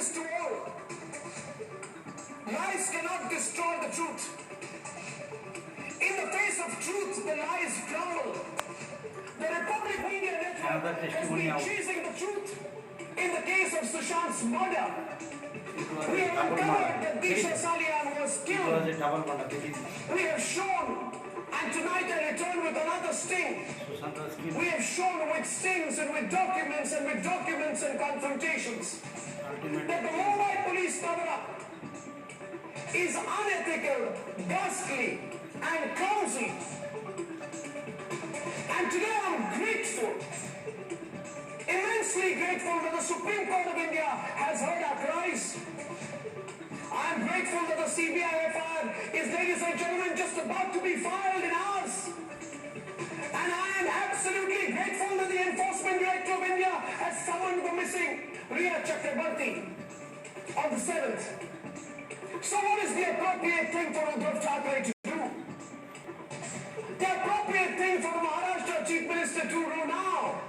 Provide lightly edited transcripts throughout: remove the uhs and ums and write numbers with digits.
this to all. Lies cannot destroy the truth. In the face of truth, the lies crumble. The Republic Media Network has been chasing the truth. In the case of Sushant's murder, we have uncovered that Disha was killed. We have shown, and tonight I return with another sting. We have shown with stings and with documents and confrontations that the Mumbai police cover-up is unethical, ghastly, and clumsy. And today I'm grateful, immensely grateful that the Supreme Court of India has heard our cries. I'm grateful that the CBI FIR is, ladies and gentlemen, just about to be filed in hours. And I am absolutely grateful that the Enforcement Director of India has summoned the missing Riya Chakrabarti on the 7th. So what is the appropriate thing for Uddhav Thackeray to do? The appropriate thing for the Maharashtra Chief Minister to do now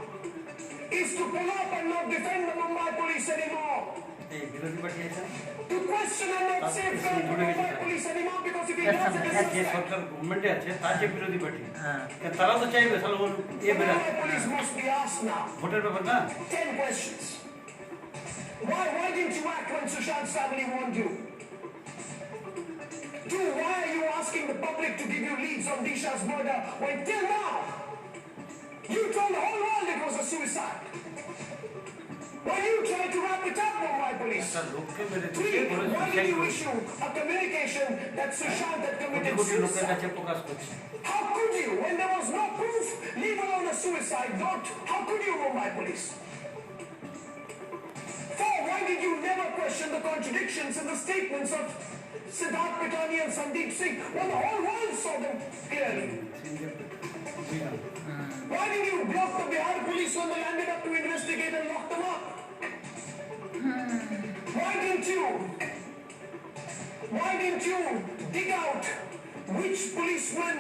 is to pull up and not defend the Mumbai police anymore. To question and not safeguard the Mumbai police anymore, because if he does it, it's the Mumbai police must be asked now 10 questions. Why didn't you act when Sushant's family warned you? 2, why are you asking the public to give you leads on Disha's murder when till now you told the whole world it was a suicide? Why you tried to wrap it up, Mumbai police? 3, why did you issue a communication that Sushant had committed suicide? How could you, when there was no proof, leave alone a suicide note? How could you, Mumbai police? 4, why did you never question the contradictions in the statements of Siddharth Pitani and Sandeep Singh when the whole world saw them clearly? Why did you block the Bihar police when they landed up to investigate and lock them up? Why didn't you dig out which politician,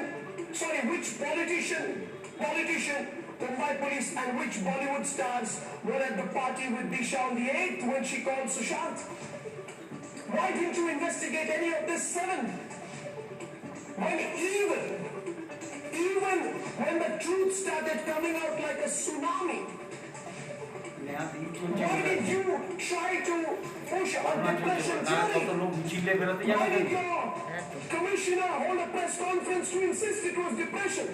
Mumbai police and which Bollywood stars were at the party with Disha on the 8th when she called Sushant? Why didn't you investigate any of this 7? When even when the truth started coming out like a tsunami, why did you try to push a depression journey? Why did your commissioner hold a press conference to insist it was depression?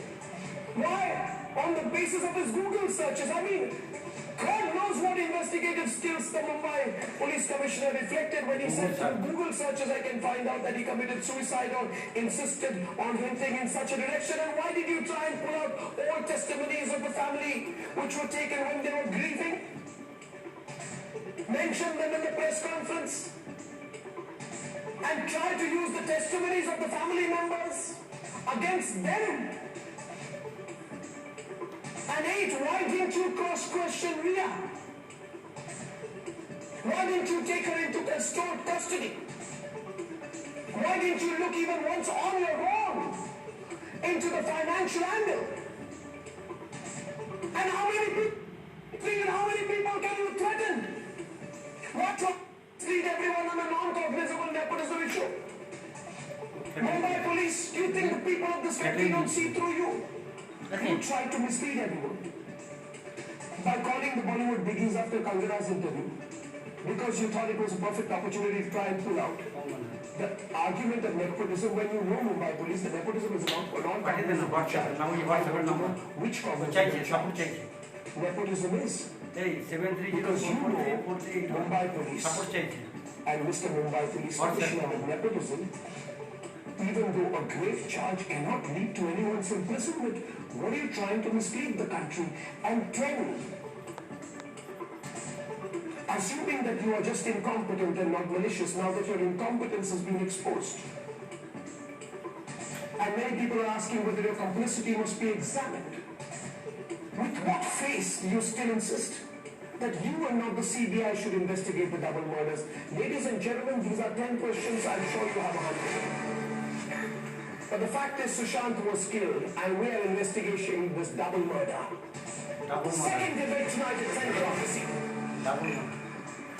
Why? On the basis of his Google searches. I mean, God knows what investigative skills the Mumbai police commissioner reflected when he said through Google searches I can find out that he committed suicide or insisted on hinting in such a direction. And why did you try and pull out all testimonies of the family which were taken when they were grieving? Mention them in the press conference and try to use the testimonies of the family members against them. And 8, why didn't you cross-question Riya? Why didn't you take her into restored custody? Why didn't you look even once on your own into the financial angle? And how many people can you threaten? What to treat everyone on a non-cognizable nepotism issue? Mumbai police, you think the people of this country don't see through you? You tried to mislead everyone by calling the Bollywood biggies after Kangana's interview because you thought it was a perfect opportunity to try and pull out. The argument of nepotism, when you know Mumbai police, the nepotism is not non-cognizable charge. Which cognizable charge nepotism is? Because you know Mumbai police and Mr. Mumbai police commissioner of nepotism, even though a grave charge cannot lead to anyone's imprisonment, what are you trying to mislead the country? And 10, assuming that you are just incompetent and not malicious, now that your incompetence has been exposed, and many people are asking whether your complicity must be examined, with what face do you still insist that you and not the CBI should investigate the double murders? Ladies and gentlemen, these are 10 questions. I'm sure you have 100. But the fact is, Sushant was killed, and we are investigating this double murder. Second debate tonight at 10 o'clock this evening.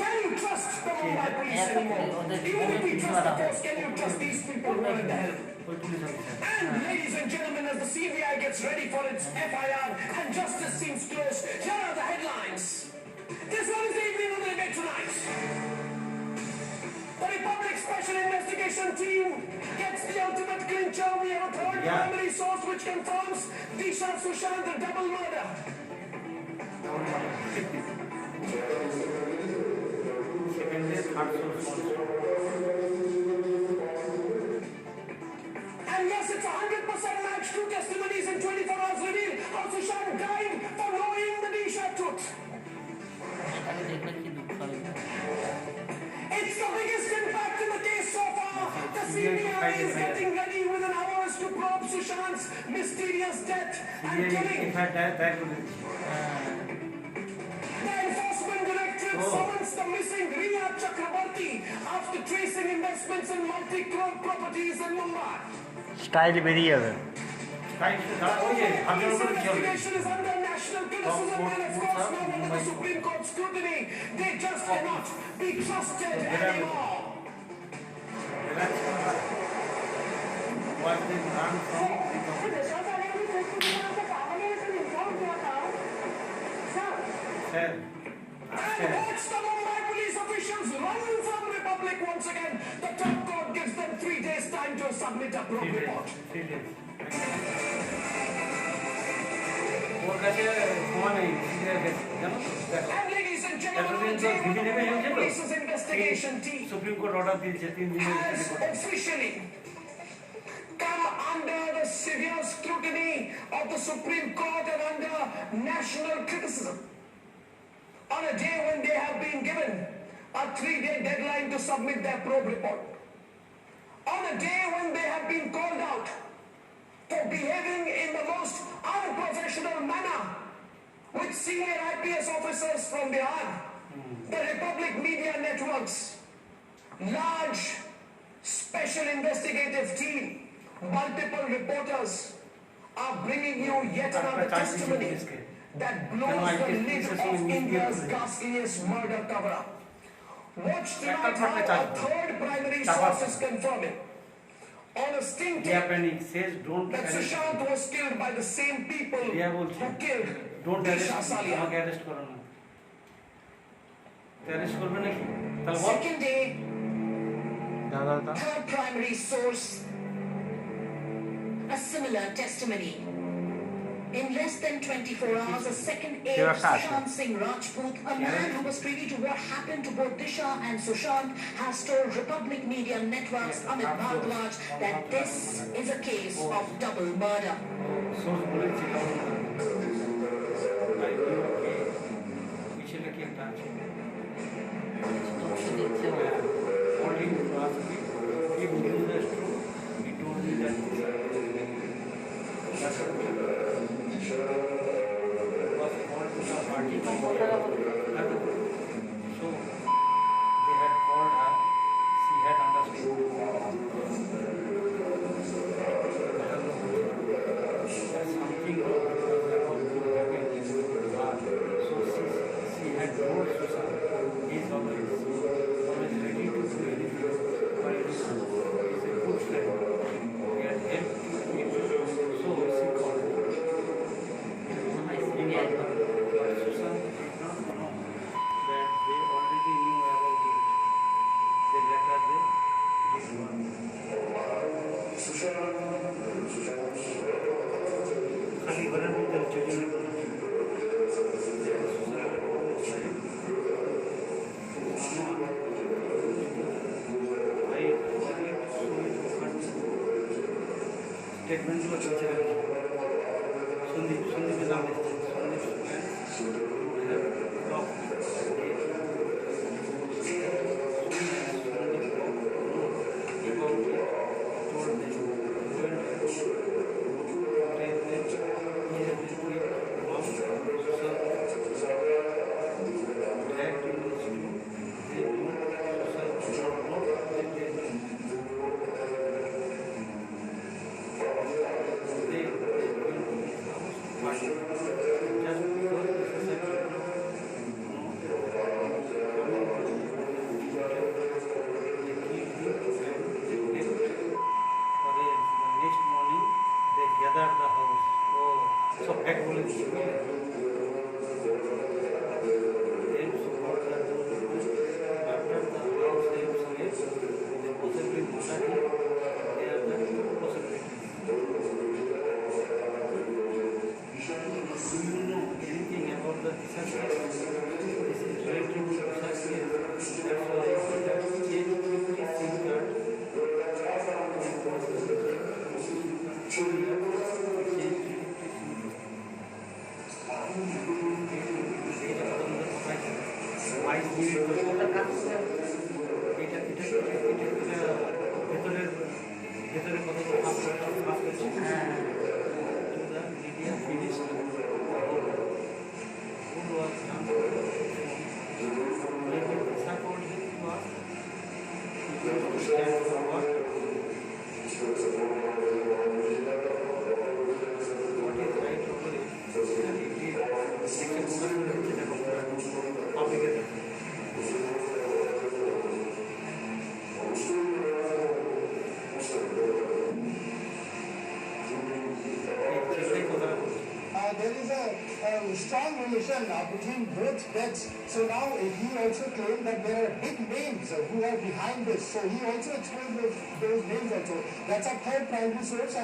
Can you trust the Mumbai police anymore? Even if we trust the force, can you trust these people who are in the helm? And ladies and gentlemen, as the CBI gets ready for its FIR and justice seems close, here are the headlines. This one is the evening of the debate tonight. The Republic Special Investigation Team gets the ultimate clincher. We have a third primary source which confirms Disha Sushant the double murder. And yes, it's 100% match. Two testimonies in 24 hours reveal how Sushant died for knowing the Disha truth. It's the biggest impact in the case so far. The CBI is getting ready within hours to probe Sushant's mysterious death and killing. The enforcement directorate summons the missing Riya Chakrabarti after tracing investments in multi-crore properties in Mumbai. Style very other. This investigation is under national criticism and of course now under the Supreme Court scrutiny. They just cannot be trusted anymore. And watch the Mumbai police officials run from Republic once again. The top court gives them 3 days time to submit a probe report. 3 days. And ladies and gentlemen, the Mumbai police's investigation team Supreme Court order has officially come under the severe scrutiny of the Supreme Court and under national criticism. On a day when they have been given a 3-day deadline to submit their probe report. On a day when they have been called out for behaving in the most unprofessional manner with senior IPS officers from Bihar, the Republic Media Networks, large special investigative team, multiple reporters are bringing you yet another testimony that blows the lid of India's ghastliest murder cover-up. Watch tonight how a third primary source is confirming on a sting tape that Sushant was killed by the same people who killed Disha Salia. Second day, third primary source, a similar testimony. In less than 24 hours, a second aide, Sushant Singh Rajput, a man who was privy to what happened to both Disha and Sushant, has told Republic Media Networks Amit Bhardwaj that this is a case of double murder. There is a strong relation between both deaths. So now he also claimed that there are big names who are behind this. So he also explained those names also. That's a third primary source.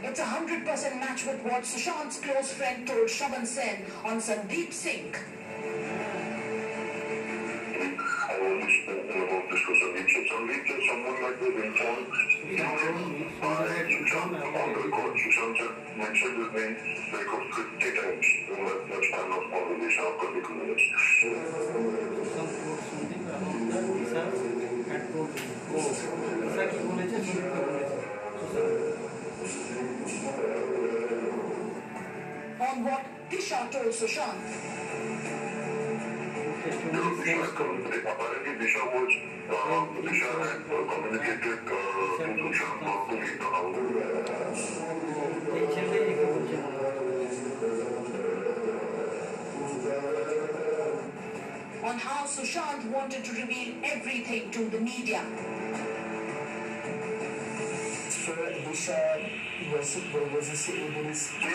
It's 100% match with what Sushant's close friend told Shravan Sen on Sandeep Singh. I only spoken about this to Sandeep. So Sandeep said someone like this informed by Sushant on the record. Sushant had mentioned his name like 50 times in that span of conversation of 32 minutes. On what Disha told Sushant. Apparently, Disha had communicated to Sushant not to leave the house. On how Sushant wanted to reveal everything to the media. Disha was evidence. He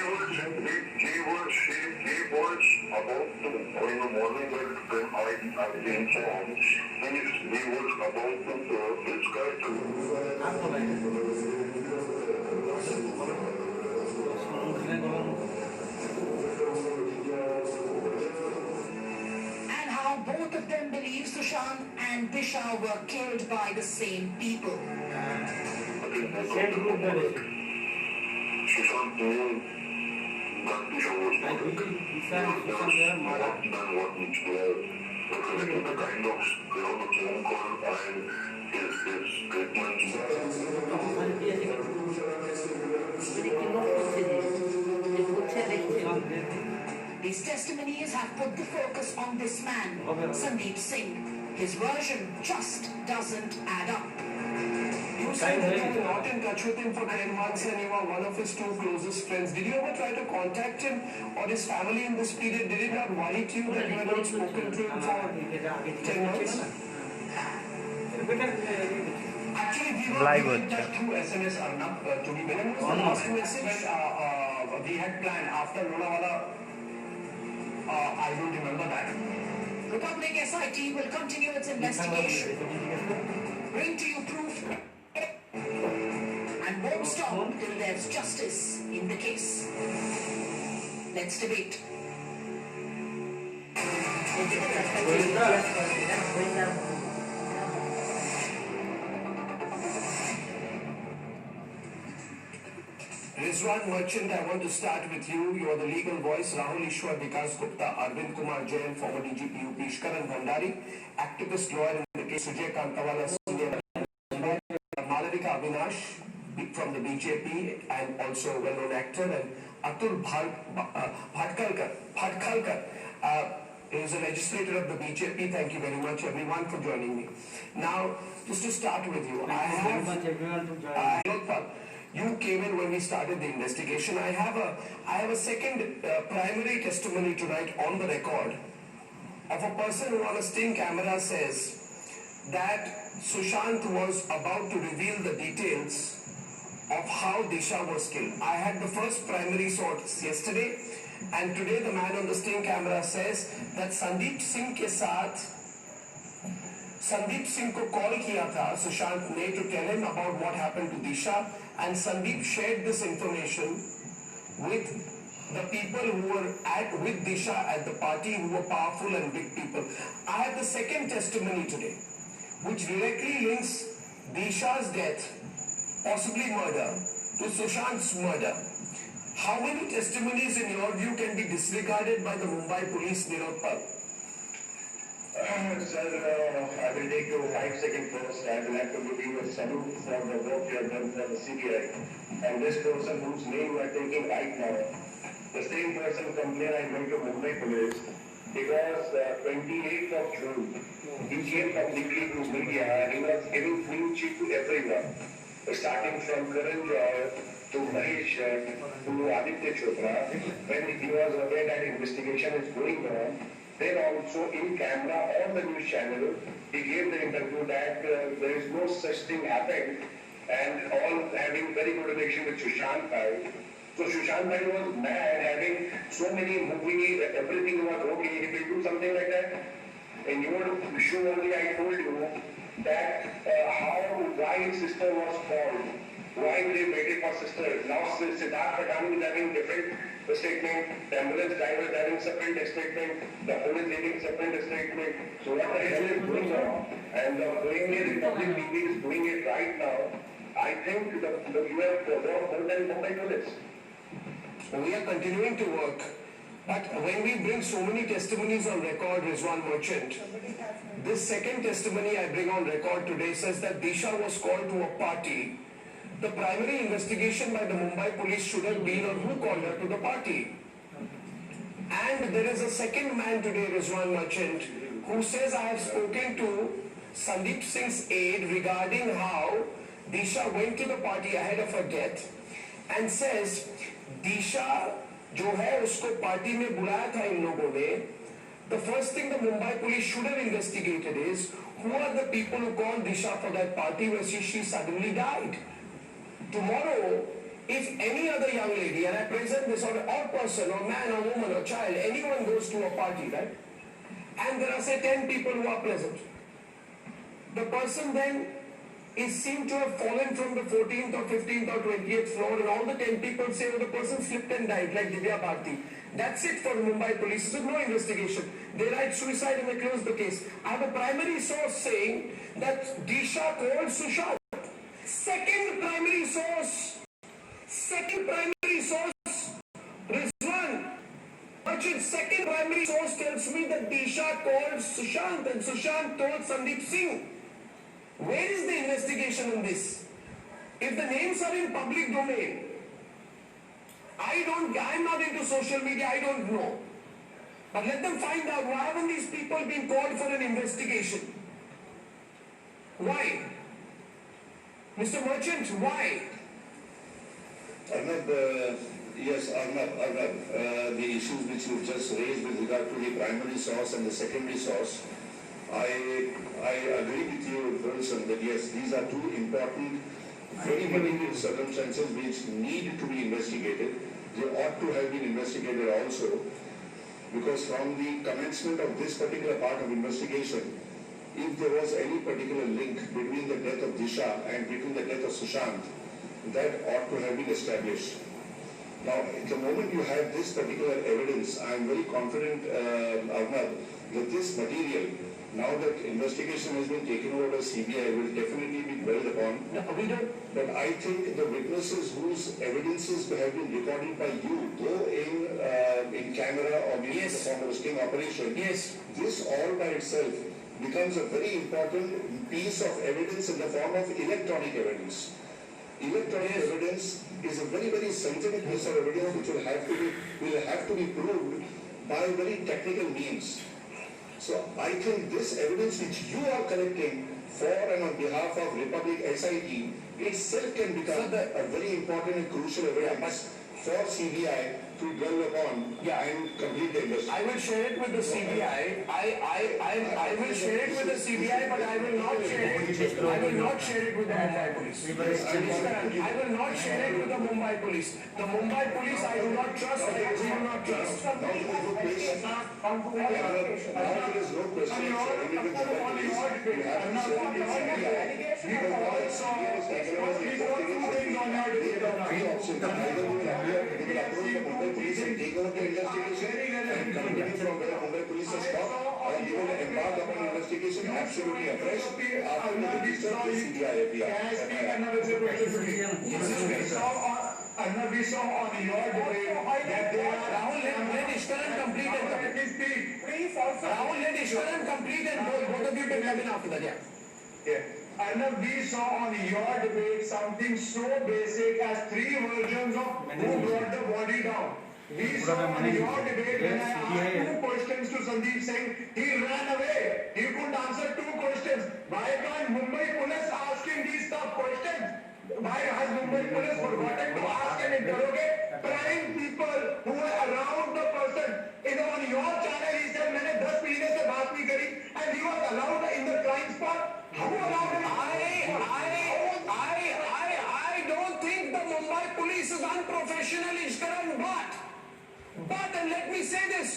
was about to, in the morning when I came home, he was about to discuss And how both of them believe Sushant and Disha were killed by the same people. Sushant knew that Disha was murdered. Than what needs to have. Because it was the kind of, the phone call and his statements. These testimonies have put the focus on this man, Sandeep Singh. His version just doesn't add up. You said that you were not in touch with him for 10 months and you are one of his two closest friends. Did you ever try to contact him or his family in this period? Did it not worry to you that you had not spoken to him for 10 months? Actually, we were Live in watch. touch through SMS, Arnab, to be very honest. The last message we had planned after Lonavala, I don't remember that. Republic SIT will continue its investigation. Bring to you proof and won't stop till there's justice in the case. Let's debate. Rizwan Merchant, I want to start with you. You are the legal voice. Rahul Ishwar, Vikas Gupta, Arvind Kumar Jain, former DGP UP, Ishkaran Bhandari, activist lawyer in the case Sujay Kantawala, senior Malavika Avinash from the BJP and also a well-known actor, and Atul Bhatkalkar is a legislator of the BJP. Thank you very much, everyone, for joining me. Now, just to start with you, you came in when we started the investigation. I have a second primary testimony to write on the record of a person who on a sting camera says that Sushant was about to reveal the details of how Disha was killed. I had the first primary source yesterday, and today the man on the sting camera says that Sandeep Singh के साथ संदीप सिंह को call किया था सुशांत ने to tell him about what happened to Disha, and Sandeep shared this information with the people who were with Disha at the party, who were powerful and big people. I have the second testimony today, which directly links Disha's death, possibly murder, to Sushant's murder. How many testimonies in your view can be disregarded by the Mumbai police, Nirod Pal? Sir, I will take you 5 seconds first. I will have to give you a salute for the work you have done for the CBI. And this person whose name you are taking right now, the same person complained I went to Mumbai police because 28th of June, he came publicly to media and he was giving clean sheet to everyone, starting from Karan Joy to Mahesh to Aditya Chopra, when he was aware that investigation is going on. Then also in camera on the news channel, he gave the interview that there is no such thing happened, and all having very good relation with Sushant Bhai. So Sushant Bhai was mad, having so many movies, everything was okay, he will do something like that. In your show only I told you that why his sister was called, why they waited for sister. Now Siddharth Patani is having different statement, the ambulance driver is having separate statement, the police giving separate statement. So what the hell is going on? And doing it, Republic TV is doing it right now. I think you have worked more than Mumbai Police. We are continuing to work. But when we bring so many testimonies on record, Rizwan Merchant, this second testimony I bring on record today says that Disha was called to a party. The primary investigation by the Mumbai police should have been on who called her to the party. And there is a second man today, Rizwan Merchant, who says I have spoken to Sandeep Singh's aide regarding how Disha went to the party ahead of her death and says Disha जो है उसको party में बुलाया था इन लोगों ने. The first thing the Mumbai police should have investigated is who are the people who called Disha for that party where she suddenly died. Tomorrow, if any other young lady, and I present this, or person, or man, or woman, or child, anyone goes to a party, right? And there are say 10 people who are present. The person then is seen to have fallen from the 14th or 15th or 20th floor, and all the 10 people say, oh, the person slipped and died, like Divya Bharti. That's it for Mumbai police. There's no investigation. They write suicide and they close the case. I have a primary source saying that Disha called Sushant. Second primary source, Rizwan Merchant, second primary source tells me that Disha called Sushant and Sushant told Sandeep Singh. Where is the investigation in this? If the names are in public domain, I'm not into social media, I don't know. But let them find out, why haven't these people been called for an investigation? Why? Mr. Merchant, why? Arnab, yes, Arnab, the issues which you just raised with regard to the primary source and the secondary source, I agree with you, Wilson, that yes, these are two important, very material circumstances which need to be investigated. They ought to have been investigated also, because from the commencement of this particular part of investigation, if there was any particular link between the death of Disha and between the death of Sushant, that ought to have been established. Now, the moment you have this particular evidence, I am very confident, Arnab, that this material, now that investigation has been taken over by CBI, will definitely be dwelled upon. But I think the witnesses whose evidences have been recorded by you, though in camera or maybe in the form of a sting operation, this all by itself becomes a very important piece of evidence in the form of electronic evidence. Electronic evidence is a very, very scientific piece of evidence which will have to be proved by very technical means. So I think this evidence which you are collecting for and on behalf of Republic SIT itself can become a very important and crucial evidence for CBI to dwell upon and complete the investigation. I will share it with the CBI. I will share it with the CBI, but I will not share it. I will not share it with the Mumbai police. I will not share it with the Mumbai police. The Mumbai police I do not trust. I do not trust. Now there is no question. Now there is no question. You have to share it with CBI. Three options. Either we will approach the Mumbai police and take over the investigation and continue from where Mumbai police has stopped, or you will embark upon investigation absolutely afresh after the register to CBI. We saw on your debate that they are... Rahul, let Ishwaran complete and Rahul, let Ishwaran complete and both of you can come in after that, Arnab, we saw on your debate something so basic as three versions of who brought the body down. We saw on your debate when I asked two questions to Sandeep Singh, he ran away. He couldn't answer two questions. Why can't Mumbai police ask him these tough questions? Why has Mumbai police forgotten to ask and interrogate prime people who were around the person? On your channel, he said, मैंने 10 महीने से बात नहीं करी, and he was allowed in the crime spot. Who allowed him? I don't think the Mumbai police is unprofessional, Ishkaran, but, and let me say this,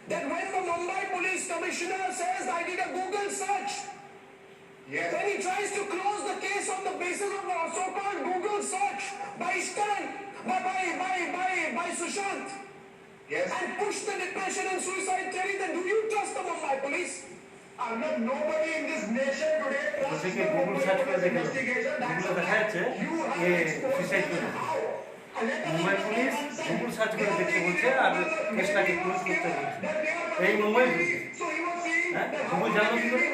that when the Mumbai police commissioner says, I did a Google search, yes, when he tries to close the case on the basis of a so-called Google search by Ishkaran, by Sushant, yes, and push the depression and suicide theory, then do you trust the Mumbai police? Nobody in this nation today trusts the Mumbai police investigation. That's a fact. You have exposed them how? Mumbai police Google search করে দেখতে বলছে আর কেসটাকে close করতে বলছে এই Mumbai police হ্যাঁ Google জানো কি করে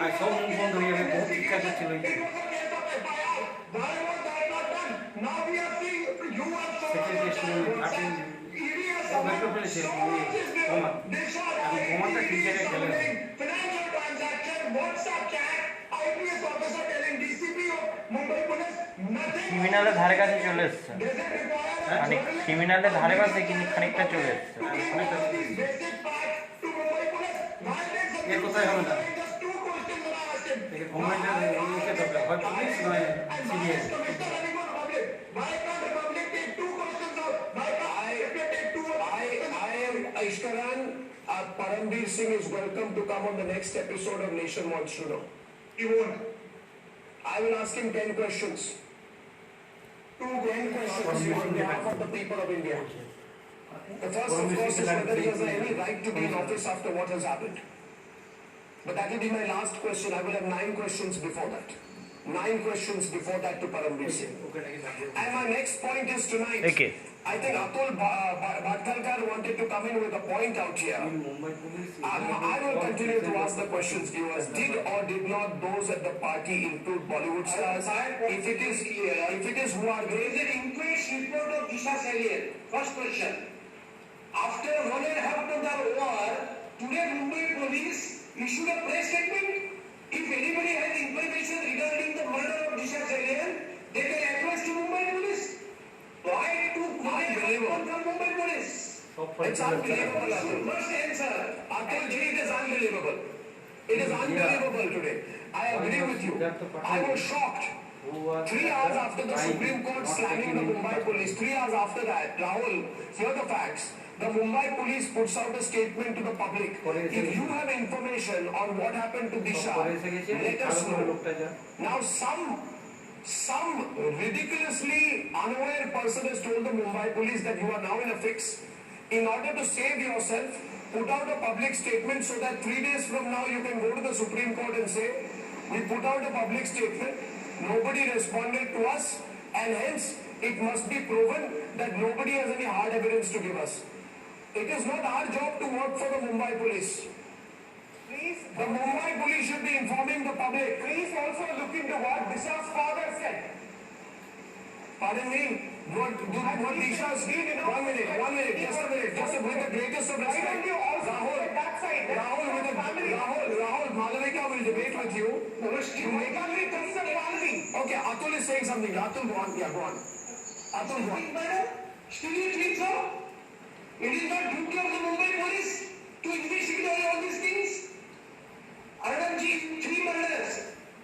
আর সব মুখ বন্ধ হয়ে যাবে বহুত শিক্ষা ছিল প্রমাণটা ঠিক জায়গায় খেলে ক্রিমিনালের ধারে কাছে চলে এসছে মানে ক্রিমিনালের ধারে কাছে কিন্তু খানিকটা চলে এসছে এর কোথায় হবে না Ishkaran, Parambir Singh is welcome to come on the next episode of Nation Wants to Know. He won't. I will ask him 10 questions. 10 questions on behalf of the people of India. The first, of course, is whether he has any right to be in office after what has happened. But that will be my last question. I will have 9 questions before that. 9 questions before that to Parambir Singh. And my next point is tonight. Okay. I think Atul Bhatkalkar wanted to come in with a point out here. I will continue to ask the questions, viewers. Did or did not those at the party include Bollywood stars? If it is clear, if it is who are they? There is an inquest report of Disha Salient. First question. After 1.5 months of war, today Mumbai police issued a press statement. If anybody has information regarding the murder of Disha Salient, they can approach to Mumbai police. Why to from Mumbai police? It's unbelievable, Atul. First answer. Atul ji, it is unbelievable. It is unbelievable today. I agree with you. I was shocked. 3 hours after the Supreme Court slamming the Mumbai police, 3 hours after that, Rahul, here are the facts. The Mumbai police puts out a statement to the public. If you have information on what happened to Disha, let us know. Now some ridiculously unaware person has told the Mumbai police that you are now in a fix. In order to save yourself, put out a public statement so that 3 days from now you can go to the Supreme Court and say, we put out a public statement, nobody responded to us, and hence it must be proven that nobody has any hard evidence to give us. It is not our job to work for the Mumbai police. The Mumbai police should be informing the public. Please also look into what Disha's father said. Pardon me? What Disha's... 1 minute, just a minute. With the greatest of respect. Rahul, Malavika will debate with you. Okay, Atul is saying something. Atul, go on. Yeah, go on. Atul, go on. Still you think so? It is not duty of the Mumbai police to investigate all these things. Arnabji, 3 murders.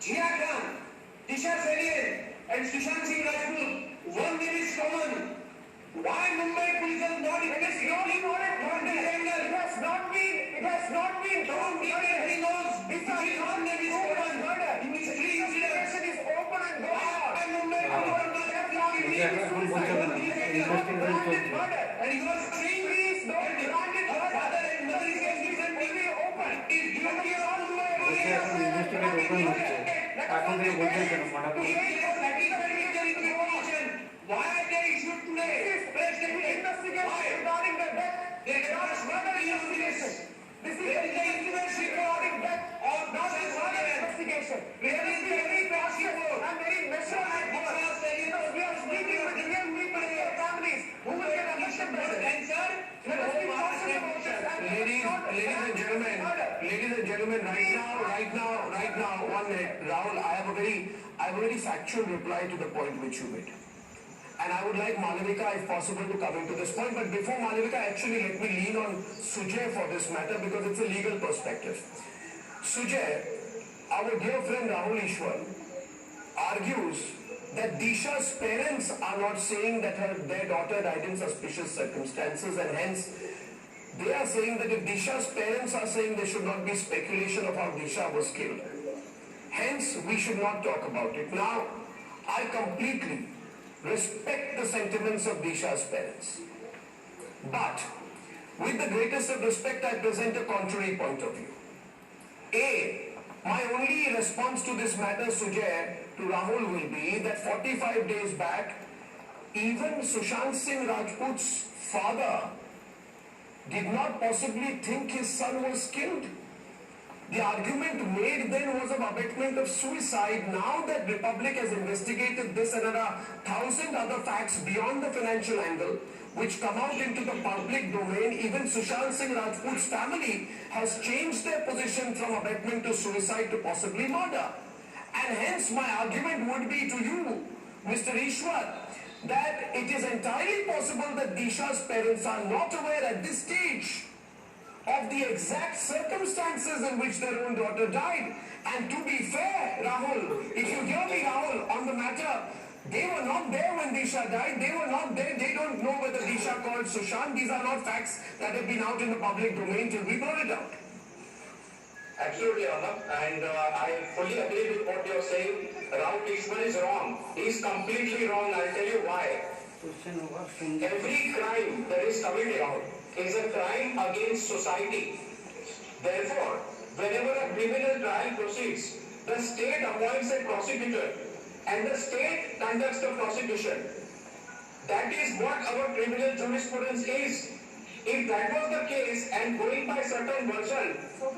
Jia Khan, Disha Salient, and Sushant Singh Rajput. One name is common. Why Mumbai police has not investigated? It has not been. Don't be anything else. One name is common. In these 3 incidents, it is open and go out. And Mumbai police have not and you are saying this, don't grant it. Father and mother is different. Will be open. Is duty of Mumbai police. Why are they issued today? Press investigation regarding the death. They cannot murder investigation. This is the investigation regarding death or not a murder investigation. There is very possible and very measured. We are speaking with Indian people here. ladies and gentlemen, right now, 1 minute, Rahul, I have a very factual reply to the point which you made. And I would like Malavika, if possible, to come into this point. But before Malavika, actually, let me lean on Sujay for this matter because it's a legal perspective. Sujay, our dear friend Rahul Ishwar, argues that Disha's parents are not saying that their daughter died in suspicious circumstances, and hence they are saying that if Disha's parents are saying there should not be speculation of how Disha was killed, hence we should not talk about it. Now, I completely respect the sentiments of Disha's parents, but with the greatest of respect, I present a contrary point of view. My only response to this matter, Sujay, to Rahul will be that 45 days back, even Sushant Singh Rajput's father did not possibly think his son was killed. The argument made then was of abetment of suicide. Now that Republic has investigated this and there are 1,000 other facts beyond the financial angle which come out into the public domain, even Sushant Singh Rajput's family has changed their position from abetment to suicide to possibly murder. And hence my argument would be to you, Mr. Ishwar, that it is entirely possible that Disha's parents are not aware at this stage of the exact circumstances in which their own daughter died. And to be fair, Rahul, if you hear me, Rahul, on the matter, they were not there when Disha died. They were not there. They don't know whether Disha called Sushant. These are not facts that have been out in the public domain till we brought it out. Absolutely, Arnab, and I fully agree with what you're saying. Rahul Ishwar is wrong. He's completely wrong. I'll tell you why. Every crime that is committed is a crime against society. Therefore, whenever a criminal trial proceeds, the state appoints a prosecutor and the state conducts the prosecution. That is what our criminal jurisprudence is. If that was the case, and going by certain version of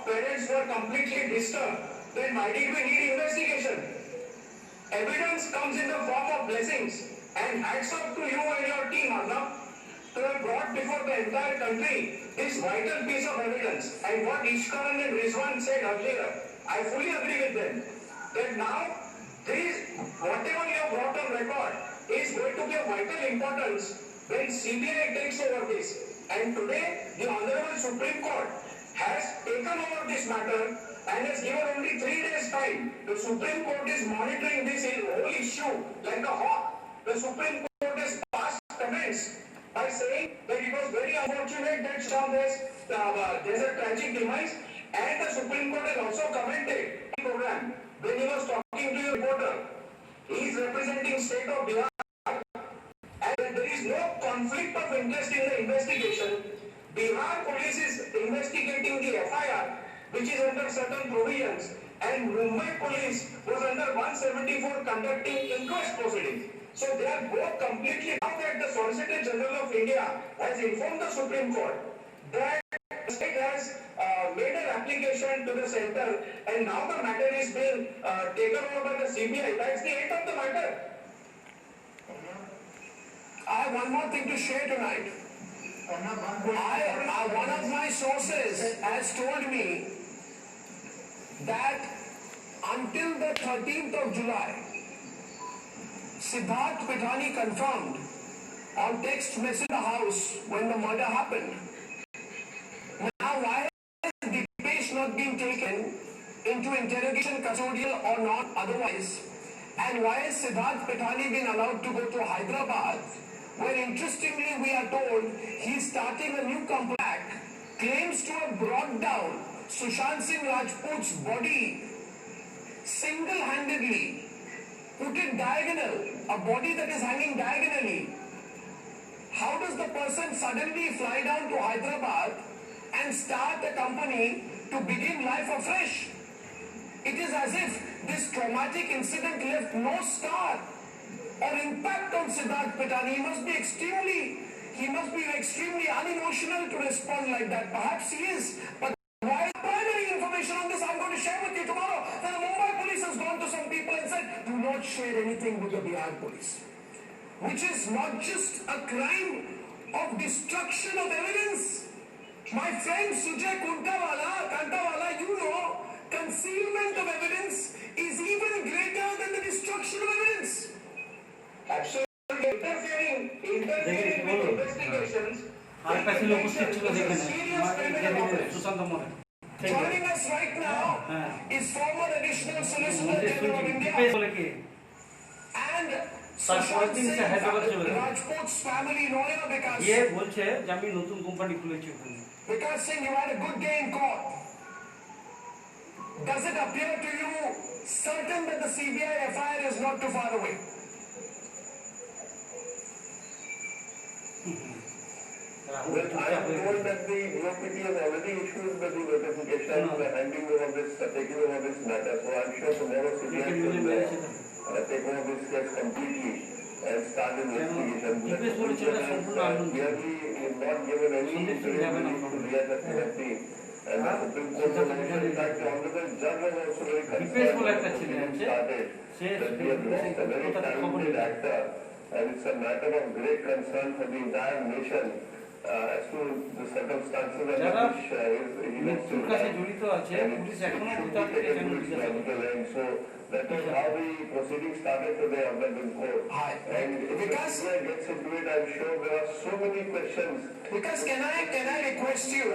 parents who are completely disturbed, then why did we need investigation? Evidence comes in the form of blessings, and hats off to you and your team, Arnab, to have brought before the entire country this vital piece of evidence. And what Ishkaran and Rizwan said earlier, I fully agree with them, that now whatever you have brought on record is going to be of vital importance when CBI takes over this. And today, the Honorable Supreme Court has taken over this matter and has given only 3 days time. The Supreme Court is monitoring this whole issue like a hawk. The Supreme Court has passed comments by saying that it was very unfortunate that there's a tragic demise, and the Supreme Court has also commented program when he was talking to your reporter. He is representing state of Bihar. And there is no conflict of interest in the investigation. Bihar police is investigating the FIR, which is under certain provisions, and Mumbai police was under 174 conducting inquest proceedings. So they are both completely. Now that the Solicitor General of India has informed the Supreme Court that the state has made an application to the center, and now the matter is being taken over by the CBI. That's the end of the matter. I have one more thing to share tonight. One of my sources has told me that until the 13th of July, Siddharth Pithani confirmed on text message in the house when the murder happened. Now, why has Dipesh not been taken into interrogation, custodial or not otherwise? And why has Siddharth Pithani been allowed to go to Hyderabad, where interestingly we are told he's starting a new company, claims to have brought down Sushant Singh Rajput's body single-handedly, put it diagonal, a body that is hanging diagonally. How does the person suddenly fly down to Hyderabad and start a company to begin life afresh? It is as if this traumatic incident left no scar or impact on Siddharth Pithani. He must be extremely unemotional to respond like that. Perhaps he is, but why primary information on this I'm going to share with you tomorrow. That the Mumbai police has gone to some people and said, do not share anything with the Bihar police. Which is not just a crime of destruction of evidence, My friend Sujay Kantawala, you know, concealment of evidence is even greater than the destruction of evidence. Absolutely. Interfering with investigations. আর কাছে লোক উপস্থিত ছিল যেখানে সুশান্ত মনে Joining us right now is former additional Solicitor General of India বলে কি and তারপরের দিন সে হায়দ্রাবাদ চলে গেল Rajput's family lawyer গিয়ে বলছে যে আমি নতুন কোম্পানি খুলেছি ওখানে Vikas Singh, you had a good day in court. Does it appear to you certain that the CBI FIR is not too far away? Well, I am told that the UOPT has already issued the notification for handing over this, taking over this matter. So I am sure tomorrow CBI will take over this case completely and start investigation. Clearly, not given any interim to react as therapy. And the Supreme Court has also, in fact, the Honorable Judge was also very concerned when the started that we have lost a very talented actor. And it's a matter of great concern for the entire nation as to the circumstances under which he was still alive. And it should be taken to its logical end. So that is how the proceedings started today on the court. And if the CBI gets into it, I'm sure there are so many questions. Vikas, can I request you?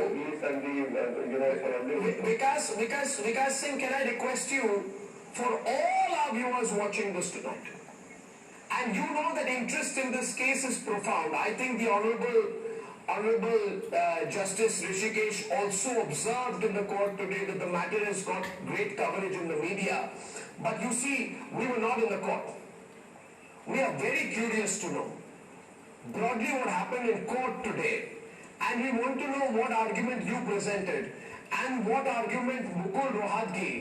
Vikas Singh, can I request you for all our viewers watching this tonight? And you know that interest in this case is profound. I think the Honorable Justice Rishikesh also observed in the court today that the matter has got great coverage in the media. But you see, we were not in the court. We are very curious to know broadly what happened in court today. And we want to know what argument you presented and what argument Mukul Rohatgi,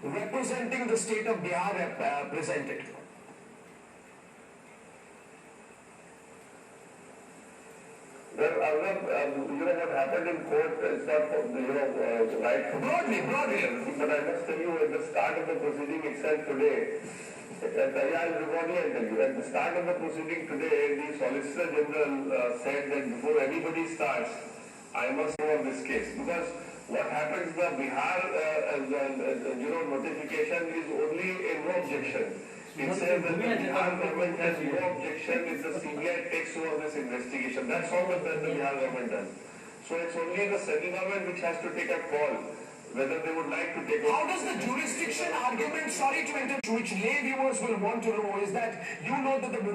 representing the state of Bihar, presented. Well, what happened in court is not, right. Broadly. But I must tell you, at the start of the proceeding itself today, I'll tell you, at the start of the proceeding today, the Solicitor General said that before anybody starts, I must know of this case. Because what happens, the Bihar, notification is only a no objection. It says that the Bihar government has no objection if the CBI takes over this investigation. That's all that the Bihar government does. So it's only the central government which has to take a call whether they would like to take over. How does the jurisdiction argument, sorry to interrupt, which lay viewers will want to know is that you know that the